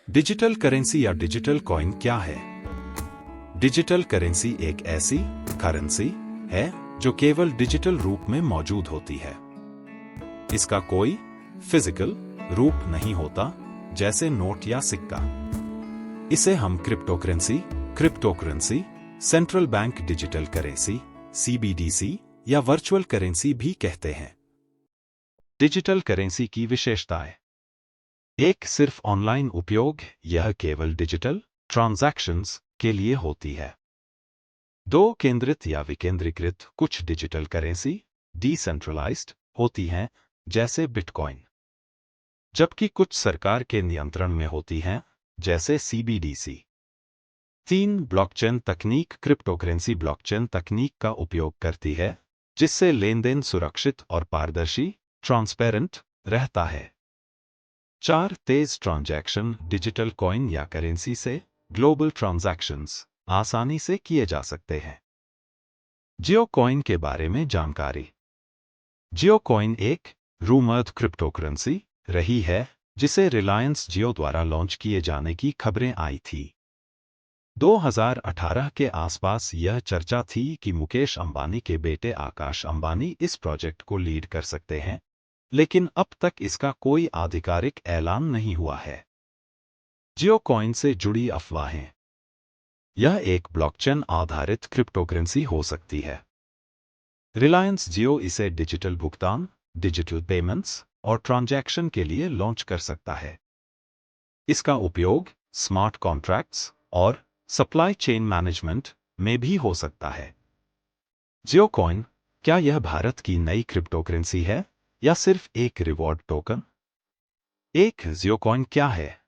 Digital currency या digital coin क्या है? डिजिटल करेंसी एक ऐसी करेंसी है जो केवल डिजिटल रूप में मौजूद होती है। इसका कोई फिजिकल रूप नहीं होता, जैसे नोट या सिक्का। इसे हम cryptocurrency, central bank digital currency (CBDC) या वर्चुअल करेंसी भी कहते हैं। डिजिटल करेंसी की विशेषताएं: एक, सिर्फ ऑनलाइन उपयोग, यह केवल डिजिटल ट्रांजैक्शंस के लिए होती है। दो, केंद्रित या विकेंद्रीकृत, कुछ डिजिटल करेंसी डिसेंट्रलाइज्ड होती हैं, जैसे बिटकॉइन, जबकि कुछ सरकार के नियंत्रण में होती हैं, जैसे CBDC। तीन, ब्लॉकचेन तकनीक, क्रिप्टोकरेंसी ब्लॉकचेन तकनीक का उपयोग करती है, जिससे लेनदेन सुरक्षित और पारदर्शी ट्रांसपेरेंट रहता है। चार, तेज ट्रांजैक्शन, डिजिटल कॉइन या करेंसी से ग्लोबल ट्रांजैक्शंस आसानी से किए जा सकते हैं। जियो कॉइन के बारे में जानकारी: जियो कॉइन एक रूमर्ड क्रिप्टोकरेंसी रही है, जिसे रिलायंस जियो द्वारा लॉन्च किए जाने की खबरें आई थी। 2018 के आसपास यह चर्चा थी कि मुकेश अंबानी के बेटे आकाश अंबानी इस प्रोजेक्ट को लीड कर सकते हैं, लेकिन अब तक इसका कोई आधिकारिक ऐलान नहीं हुआ है। जियो कॉइन से जुड़ी अफवाहें: यह एक ब्लॉकचेन आधारित क्रिप्टोकरेंसी हो सकती है। रिलायंस जियो इसे डिजिटल भुगतान, डिजिटल पेमेंट्स और ट्रांजैक्शन के लिए लॉन्च कर सकता है। इसका उपयोग स्मार्ट कॉन्ट्रैक्ट्स और सप्लाई चेन मैनेजमेंट में भी हो सकता है। जियो कॉइन, क्या यह भारत की नई क्रिप्टोकरेंसी है या सिर्फ एक रिवॉर्ड टोकन? एक, जियो कॉइन क्या है?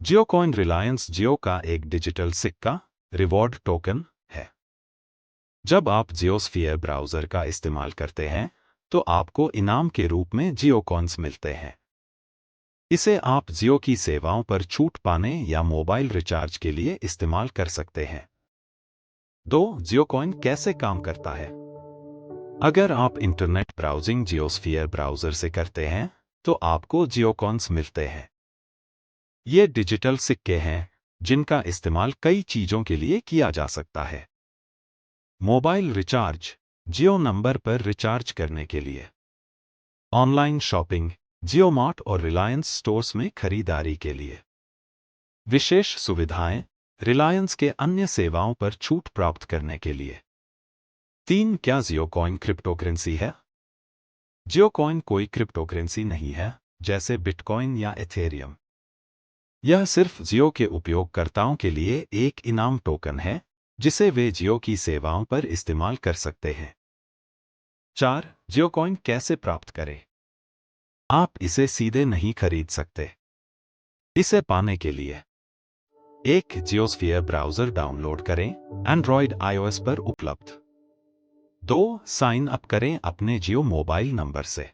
जियो कॉइन रिलायंस जियो का एक डिजिटल सिक्का रिवॉर्ड टोकन है। जब आप जियोस्फीयर ब्राउज़र का इस्तेमाल करते हैं, तो आपको इनाम के रूप में जियो कॉइन्स मिलते हैं। इसे आप जियो की सेवाओं पर छूट पाने या मोबाइल रिचार्ज के लिए इस्तेमाल कर सकते हैं। दो, जियो कॉइन कैसे काम करता है? अगर आप इंटरनेट ब्राउजिंग जियोस्फीयर ब्राउज़र से करते हैं, तो आपको जियो कॉइन्स मिलते हैं। ये डिजिटल सिक्के हैं, जिनका इस्तेमाल कई चीज़ों के लिए किया जा सकता है। मोबाइल रिचार्ज, जियो नंबर पर रिचार्ज करने के लिए। ऑनलाइन शॉपिंग, जियो मार्ट और रिलायंस स्टोर्स में खरीदारी के लिए। विशेष सुविधाएं, रिलायंस के अन्य सेवाओं पर छूट प्राप्त करने के लिए। तीन, क्या जियो कॉइन क्रिप्टोकरेंसी है? जियो कॉइन कोई क्रिप्टोकरेंसी नहीं है, जैसे बिटकॉइन या एथेरियम। यह सिर्फ जियो के उपयोगकर्ताओं के लिए एक इनाम टोकन है, जिसे वे जियो की सेवाओं पर इस्तेमाल कर सकते हैं। चार, जियो कॉइन कैसे प्राप्त करें? आप इसे सीधे नहीं खरीद सकते। इसे पाने के लिए: एक, जियोस्फीयर ब्राउज़र डाउनलोड करें, एंड्रॉयड iOS पर उपलब्ध। दो, साइन अप करें अपने जियो मोबाइल नंबर से।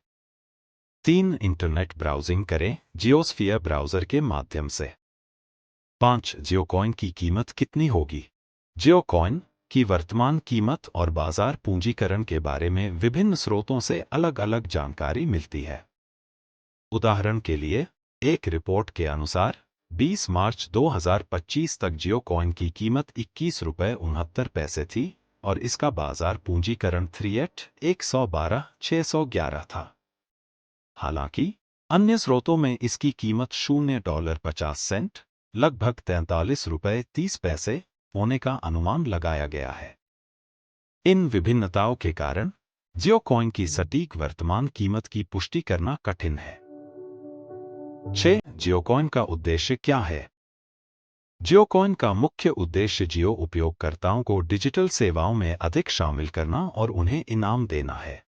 तीन, इंटरनेट ब्राउजिंग करें जियोस्फीयर ब्राउज़र के माध्यम से। पाँच, जियो कॉइन की कीमत कितनी होगी? जियो कॉइन की वर्तमान कीमत और बाजार पूंजीकरण के बारे में विभिन्न स्रोतों से अलग-अलग जानकारी मिलती है। उदाहरण के लिए, एक रिपोर्ट के अनुसार 20 मार्च 2025 तक जियो कॉइन की कीमत 21.69 थी और इसका बाजार पूंजीकरण 112,611 था। हालांकि अन्य स्रोतों में इसकी कीमत $0.50, लगभग ₹43.30 होने का अनुमान लगाया गया है। इन विभिन्नताओं के कारण जियो कॉइन की सटीक वर्तमान कीमत की पुष्टि करना कठिन है। 6, जियो कॉइन का उद्देश्य क्या है? जियो कॉइन का मुख्य उद्देश्य जियो उपयोगकर्ताओं को डिजिटल सेवाओं में अधिक शामिल करना और उन्हें इनाम देना है।